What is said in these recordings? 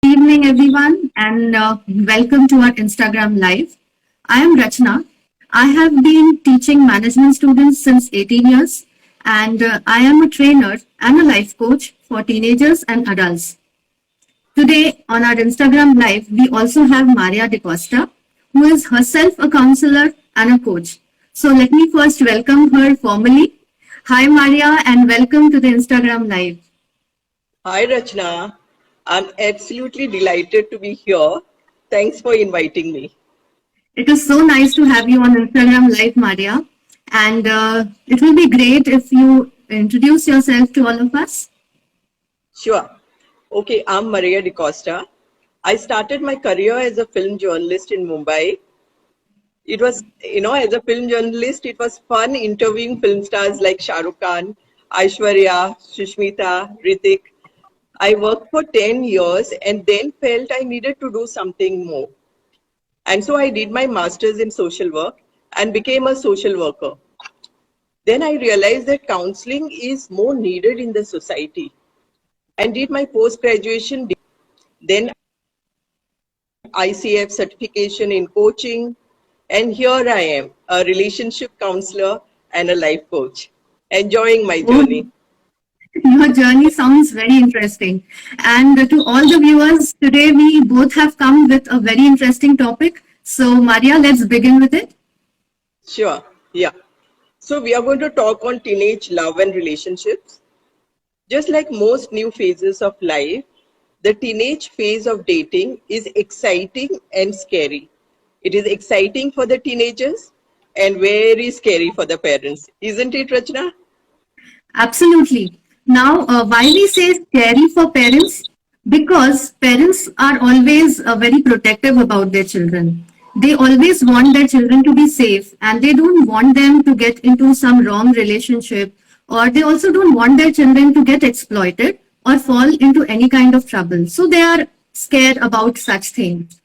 evening, everyone, and welcome to our Instagram Live. I am Rachna. I have been teaching management students since 18 years, and I am a trainer and a life coach for teenagers and adults. Today, on our Instagram Live, we also have Maria DeCosta, who is herself a counselor and a coach. So, let me first welcome her formally. Hi, Maria, and welcome to the Instagram Live. Hi, Rachna. I'm absolutely delighted to be here. Thanks for inviting me. It is so nice to have you on Instagram Live, Maria. And it will be great if you introduce yourself to all of us. Sure. Okay, I'm Maria DeCosta. I started my career as a film journalist in Mumbai. It was, as a film journalist, it was fun interviewing film stars like Shah Rukh Khan, Aishwarya, Sushmita, Ritik. I worked for 10 years and then felt I needed to do something more. And so I did my master's in social work and became a social worker. Then I realized that counseling is more needed in the society and did my post-graduation. Then ICF certification in coaching. And here I am, a relationship counselor and a life coach, enjoying my journey. Your journey sounds very interesting. And to all the viewers, today we both have come with a very interesting topic. So, Maria, let's begin with it. Sure, yeah. So we are going to talk on teenage love and relationships. Just like most new phases of life, the teenage phase of dating is exciting and scary. It is exciting for the teenagers and very scary for the parents. Isn't it, Rachna? Absolutely. Now, why we say scary for parents? Because parents are always very protective about their children. They always want their children to be safe and they don't want them to get into some wrong relationship, or they also don't want their children to get exploited or fall into any kind of trouble. So they are scared about such things.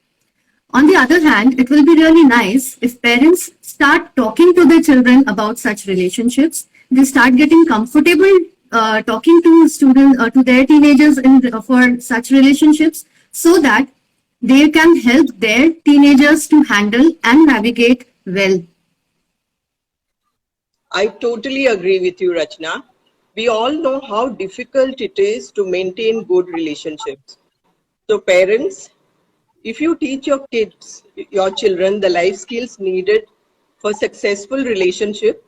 On the other hand, it will be really nice if parents start talking to their children about such relationships. They start getting comfortable talking to students to their teenagers for such relationships, so that they can help their teenagers to handle and navigate well. I totally agree with you, Rachna. We all know how difficult it is to maintain good relationships. So parents, if you teach your kids, your children, the life skills needed for successful relationship,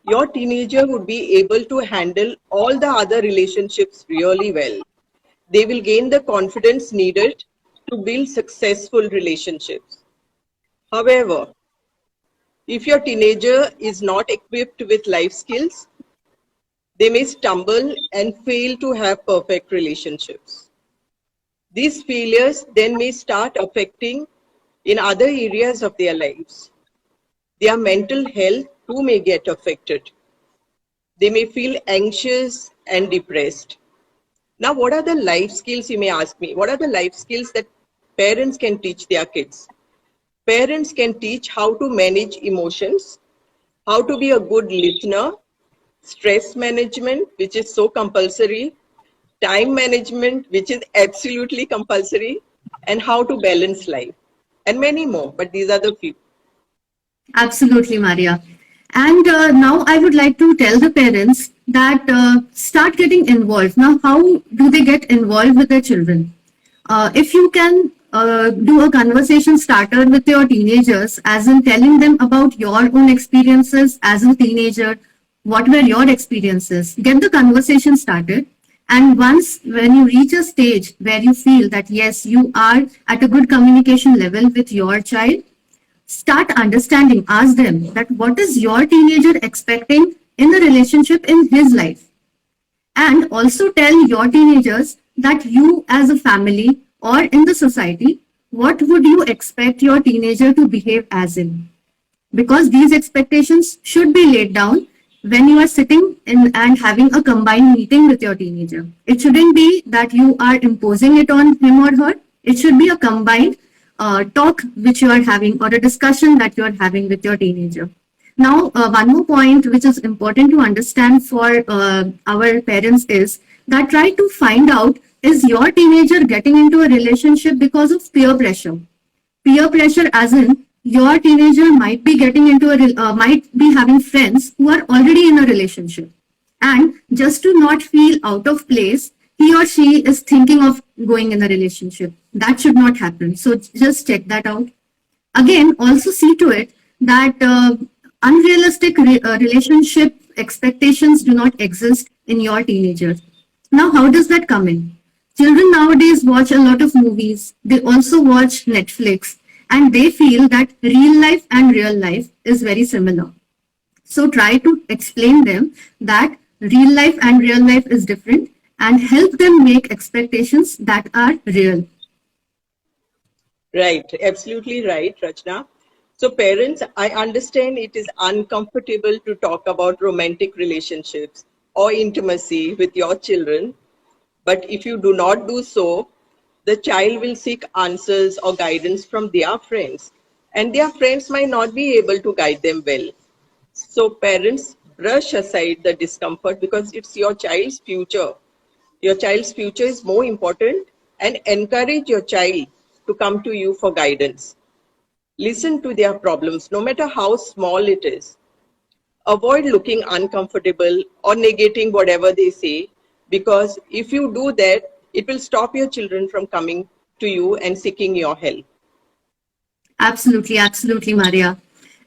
your teenager would be able to handle all the other relationships really well. They will gain the confidence needed to build successful relationships. However, if your teenager is not equipped with life skills, they may stumble and fail to have perfect relationships. These failures then may start affecting in other areas of their lives. Their mental health too may get affected. They may feel anxious and depressed. Now, what are the life skills, you may ask me? What are the life skills that parents can teach their kids? Parents can teach how to manage emotions, how to be a good listener, stress management, which is so compulsory, time management, which is absolutely compulsory, and how to balance life, and many more, but these are the few. Absolutely, Maria. And now I would like to tell the parents that start getting involved. Now, how do they get involved with their children? If you can do a conversation starter with your teenagers, as in telling them about your own experiences as a teenager, what were your experiences? Get the conversation started. And once when you reach a stage where you feel that yes, you are at a good communication level with your child, start understanding, ask them that what is your teenager expecting in the relationship in his life. And also tell your teenagers that you as a family or in the society, what would you expect your teenager to behave as in? Because these expectations should be laid down when you are sitting in and having a combined meeting with your teenager. It shouldn't be that you are imposing it on him or her. It should be a combined talk which you are having, or a discussion that you are having with your teenager. Now, one more point which is important to understand for our parents is that try to find out Is your teenager getting into a relationship because of peer pressure? Peer pressure, as in your teenager might be getting into might be having friends who are already in a relationship, and just to not feel out of place, he or she is thinking of going in a relationship. That should not happen. So just check that out. Again, also see to it that unrealistic relationship expectations do not exist in your teenagers. Now, how does that come in? Children nowadays watch a lot of movies. They also watch Netflix, and they feel that real life is very similar. So try to explain them that real life and real life is different, and help them make expectations that are real. Right, absolutely right, Rachna. So, parents, I understand it is uncomfortable to talk about romantic relationships or intimacy with your children, but if you do not do so, the child will seek answers or guidance from their friends, and their friends might not be able to guide them well. So, parents, brush aside the discomfort because it's your child's future. Your child's future is more important, and encourage your child to come to you for guidance. Listen to their problems, no matter how small it is. Avoid looking uncomfortable or negating whatever they say, because if you do that, it will stop your children from coming to you and seeking your help. Absolutely, absolutely, Maria.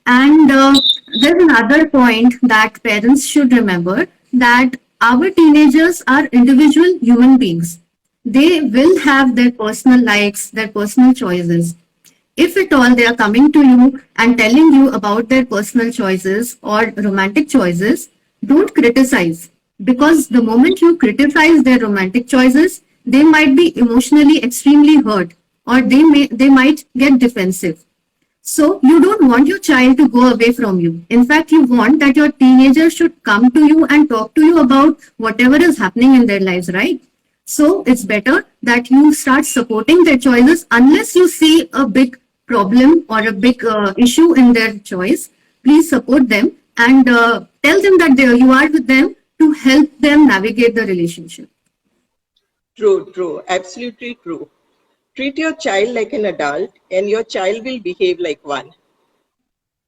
And there's another point that parents should remember, that our teenagers are individual human beings. They will have their personal likes, their personal choices. If at all they are coming to you and telling you about their personal choices or romantic choices, don't criticize. Because the moment you criticize their romantic choices, they might be emotionally extremely hurt, or they might get defensive. So you don't want your child to go away from you. In fact, you want that your teenager should come to you and talk to you about whatever is happening in their lives, right? So it's better that you start supporting their choices unless you see a big problem or a big issue in their choice. Please support them and tell them that you are with them to help them navigate the relationship. True, true, absolutely true. Treat your child like an adult, and your child will behave like one.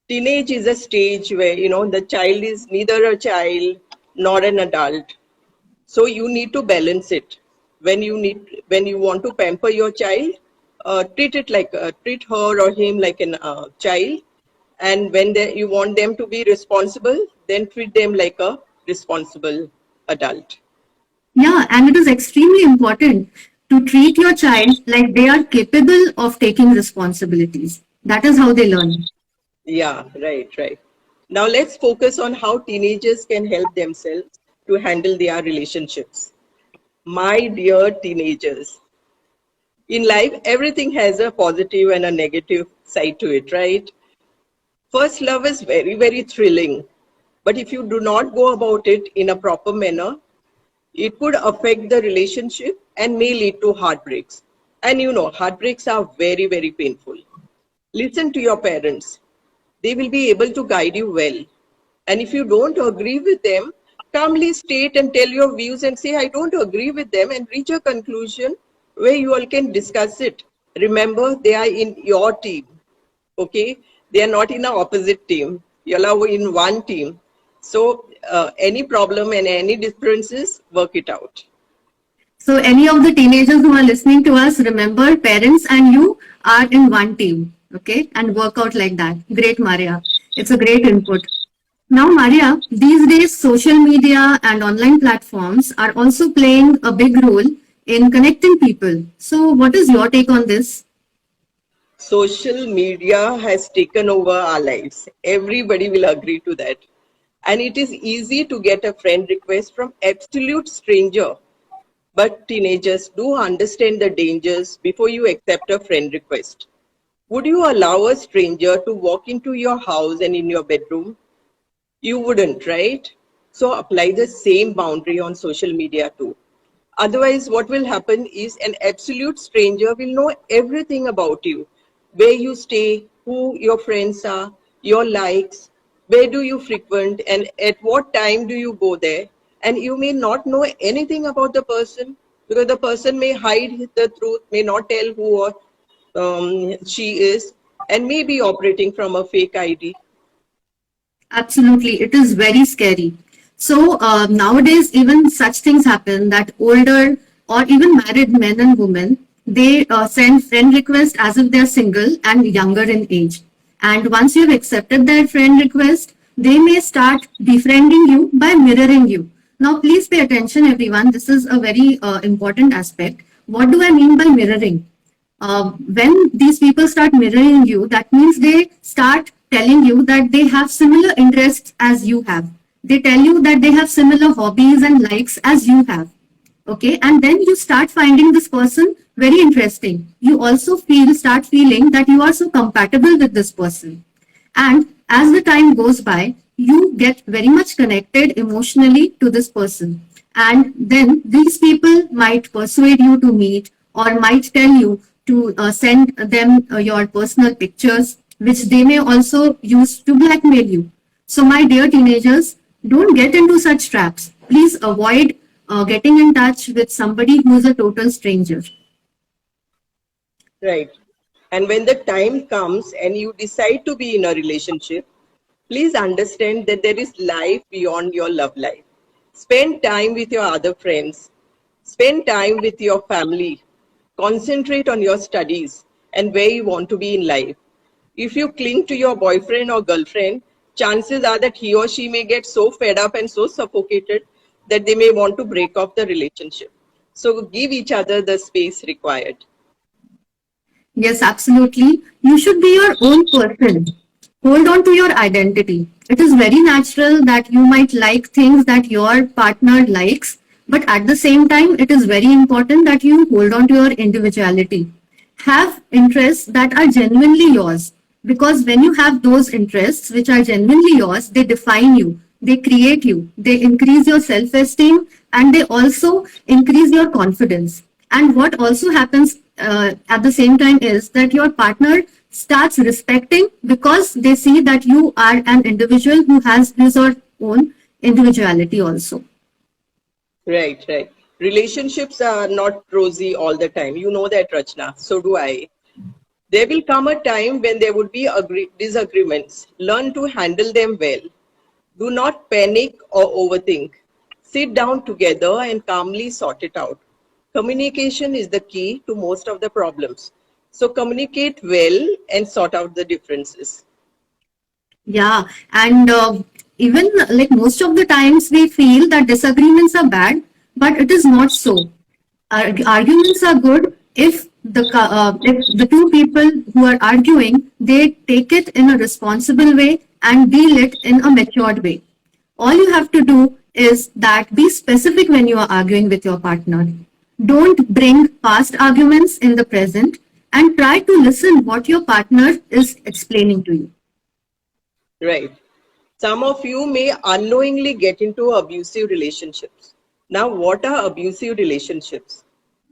Teenage is a stage where, the child is neither a child nor an adult. So you need to balance it. When you want to pamper your child, treat her or him like an child. And when you want them to be responsible, then treat them like a responsible adult. Yeah, and it is extremely important to treat your child like they are capable of taking responsibilities. That is how they learn. Yeah, right, right. Now let's focus on how teenagers can help themselves to handle their relationships. My dear teenagers, in life, everything has a positive and a negative side to it, right? First love is very, very thrilling. But if you do not go about it in a proper manner, it could affect the relationship and may lead to heartbreaks. And heartbreaks are very, very painful. Listen to your parents. They will be able to guide you well. And if you don't agree with them, calmly state and tell your views and say, I don't agree with them, and reach a conclusion where you all can discuss it. Remember, they are in your team, okay? They are not in an opposite team. You all are in one team. So any problem and any differences, work it out. So, any of the teenagers who are listening to us, remember parents and you are in one team, okay? And work out like that. Great, Maria. It's a great input. Now, Maria, these days social media and online platforms are also playing a big role in connecting people. So, what is your take on this? Social media has taken over our lives. Everybody will agree to that. And it is easy to get a friend request from absolute stranger. But teenagers, do understand the dangers before you accept a friend request. Would you allow a stranger to walk into your house and in your bedroom? You wouldn't, right? So apply the same boundary on social media too. Otherwise, what will happen is an absolute stranger will know everything about you, where you stay, who your friends are, your likes, where do you frequent, and at what time do you go there. And you may not know anything about the person. because the person may hide the truth, may not tell who she is, and may be operating from a fake ID. Absolutely, it is very scary. So nowadays, even such things happen that older or even married men and women, they send friend requests as if they're single and younger in age. And once you have accepted their friend request, they may start befriending you by mirroring you. Now, please pay attention, everyone. This is a very important aspect. What do I mean by mirroring? When these people start mirroring you, that means they start telling you that they have similar interests as you have. They tell you that they have similar hobbies and likes as you have. Okay, and then you start finding this person very interesting. You also start feeling that you are so compatible with this person. And as the time goes by, you get very much connected emotionally to this person. And then these people might persuade you to meet or might tell you to send them your personal pictures, which they may also use to blackmail you. So, my dear teenagers, don't get into such traps. Please avoid getting in touch with somebody who is a total stranger. Right. And when the time comes and you decide to be in a relationship, please understand that there is life beyond your love life. Spend time with your other friends. Spend time with your family. Concentrate on your studies and where you want to be in life. If you cling to your boyfriend or girlfriend, chances are that he or she may get so fed up and so suffocated that they may want to break off the relationship. So give each other the space required. Yes, absolutely. You should be your own person. Hold on to your identity. It is very natural that you might like things that your partner likes, but at the same time, it is very important that you hold on to your individuality. Have interests that are genuinely yours, because when you have those interests which are genuinely yours, they define you, they create you, they increase your self esteem, and they also increase your confidence. And what also happens at the same time is that your partner starts respecting because they see that you are an individual who has his or own individuality also. Right, right. Relationships are not rosy all the time. You know that, Rachna. So do I. There will come a time when there would be disagreements. Learn to handle them well. Do not panic or overthink. Sit down together and calmly sort it out. Communication is the key to most of the problems. So communicate well and sort out the differences. Yeah, and even like most of the times we feel that disagreements are bad, but it is not so. Arguments are good if the two people who are arguing, they take it in a responsible way and deal it in a matured way. All you have to do is that be specific when you are arguing with your partner. Don't bring past arguments in the present and try to listen what your partner is explaining to you. Right. Some of you may unknowingly get into abusive relationships. Now, what are abusive relationships?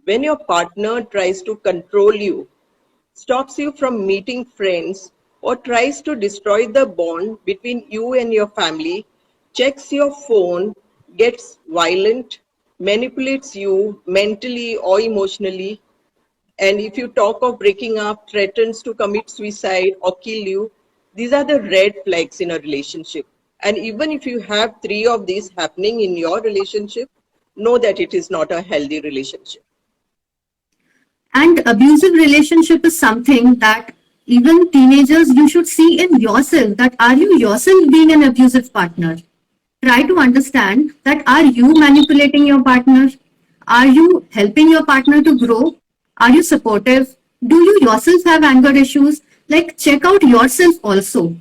When your partner tries to control you, stops you from meeting friends, or tries to destroy the bond between you and your family, checks your phone, gets violent, manipulates you mentally or emotionally, and if you talk of breaking up, threatens to commit suicide or kill you, these are the red flags in a relationship. And even if you have three of these happening in your relationship, know that it is not a healthy relationship. And abusive relationship is something that even teenagers you should see in yourself, that are you yourself being an abusive partner? Try to understand that are you manipulating your partner? Are you helping your partner to grow? Are you supportive? Do you yourself have anger issues? Like check out yourself also.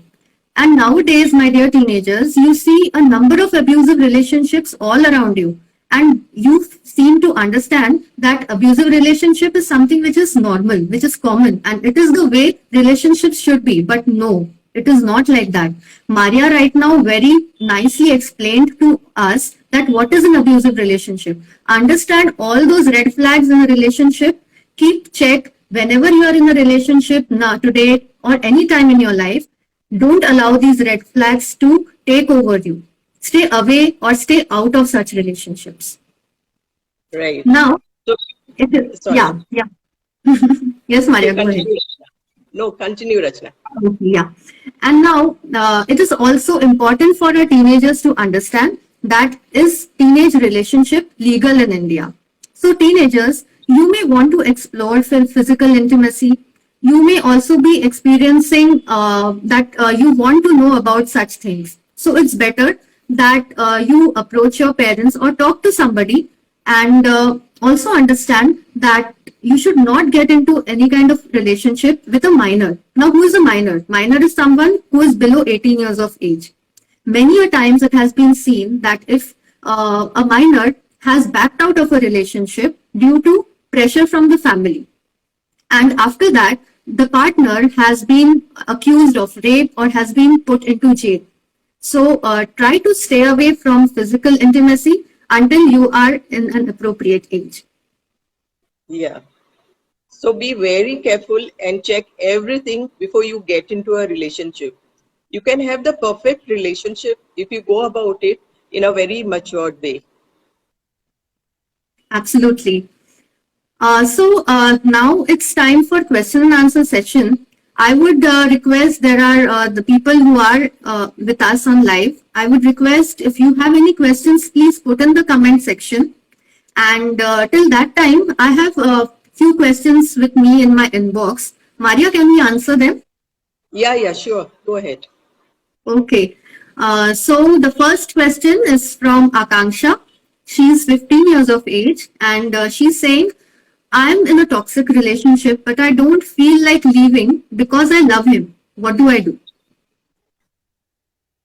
And nowadays, my dear teenagers, you see a number of abusive relationships all around you. And you seem to understand that abusive relationship is something which is normal, which is common, and it is the way relationships should be. But no, it is not like that. Maria right now very nicely explained to us that what is an abusive relationship. Understand all those red flags in a relationship. Keep check whenever you are in a relationship now, today or any time in your life. Don't allow these red flags to take over you. Stay away or stay out of such relationships. Right. Now, So, It is, sorry. yeah, yeah. Yes, Okay, Maria, go ahead. continue. Rachna. No, continue, Rachna. Okay, yeah. And now it is also important for our teenagers to understand that is teenage relationship legal in India. So teenagers, you may want to explore physical intimacy. You may also be experiencing that you want to know about such things. So it's better that you approach your parents or talk to somebody and also understand that you should not get into any kind of relationship with a minor. Now, who is a minor? Minor is someone who is below 18 years of age. Many a times it has been seen that if a minor has backed out of a relationship due to pressure from the family, and after that, the partner has been accused of rape or has been put into jail. So try to stay away from physical intimacy until you are in an appropriate age. Yeah. So be very careful and check everything before you get into a relationship. You can have the perfect relationship if you go about it in a very matured way. Absolutely. So now it's time for question and answer session. I would request there are the people who are with us on live. I would request if you have any questions, please put in the comment section. And till that time, I have a few questions with me in my inbox. Maria, can we answer them? Yeah, yeah, sure. Go ahead. Okay. So the first question is from Akanksha. She's 15 years of age and she's saying, I'm in a toxic relationship, but I don't feel like leaving because I love him. What do I do?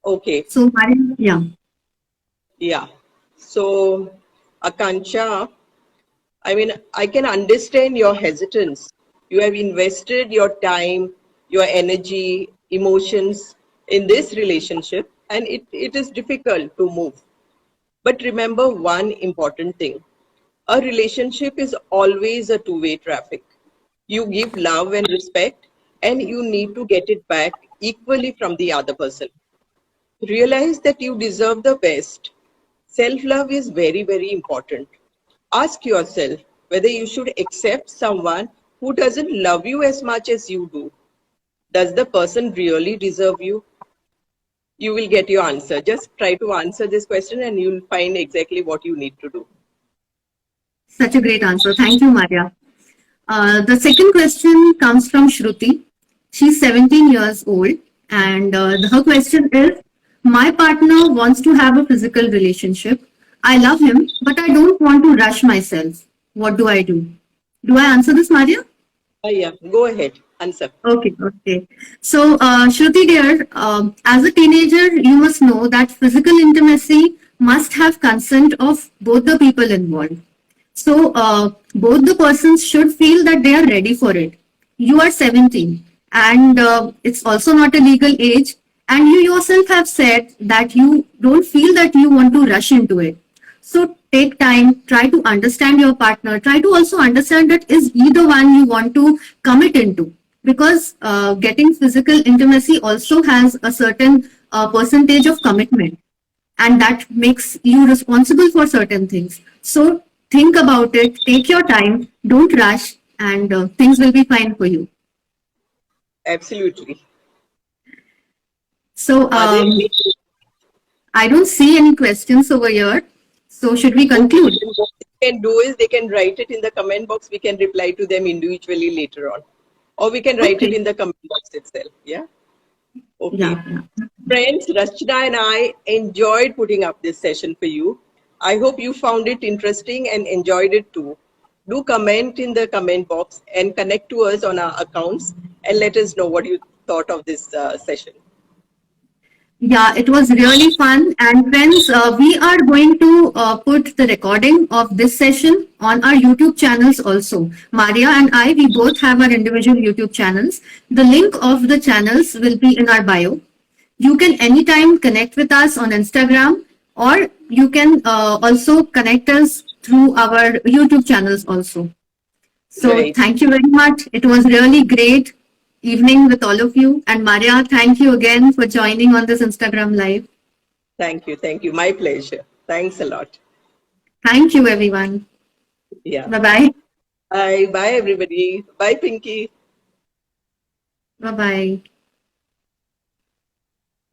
Okay. So, Maria, yeah, Yeah. So, Akanksha, I mean, I can understand your hesitance. You have invested your time, your energy, emotions in this relationship, and it is difficult to move. But remember one important thing, a relationship is always a two-way traffic. You give love and respect, and you need to get it back equally from the other person. Realize that you deserve the best. Self love is very, very important. Ask yourself whether you should accept someone who doesn't love you as much as you do. Does the person really deserve you? You will get your answer. Just try to answer this question and you'll find exactly what you need to do. such a great answer. Thank you, Maria. The second question comes from Shruti. She's 17 years old, and her question is, my partner wants to have a physical relationship. I love him, but I don't want to rush myself. What do I do? Do I answer this, Maria? Yeah, go ahead. Answer. Okay, okay. So, Shruti dear, as a teenager, you must know that physical intimacy must have consent of both the people involved. So, both the persons should feel that they are ready for it. You are 17 and it's also not a legal age. And you yourself have said that you don't feel that you want to rush into it. So take time, try to understand your partner, try to also understand that is he the one you want to commit into. Because getting physical intimacy also has a certain percentage of commitment and that makes you responsible for certain things. So think about it, take your time, don't rush, and things will be fine for you. Absolutely. So Are there any? I don't see any questions over here. So should we Okay, conclude? then what they can do is they can write it in the comment box. We can reply to them individually later on. Or we can write it Okay. in the comment box itself. Yeah. Okay. Yeah. Yeah. Friends, Rachna and I enjoyed putting up this session for you. I hope you found it interesting and enjoyed it too. Do comment in the comment box and connect to us on our accounts and let us know what you thought of this session. Yeah, it was really fun. And friends, we are going to put the recording of this session on our YouTube channels also. Maria and I, we both have our individual YouTube channels. The link of the channels will be in our bio. You can anytime connect with us on Instagram or you can also connect us through our YouTube channels also. So Right. thank you very much. It was really great evening with all of you. And Maria, thank you again for joining on this Instagram live. Thank you. Thank you. My pleasure. Thanks a lot. Thank you, everyone. Yeah. Bye bye. Bye. Bye, everybody. Bye, Pinky. Bye bye.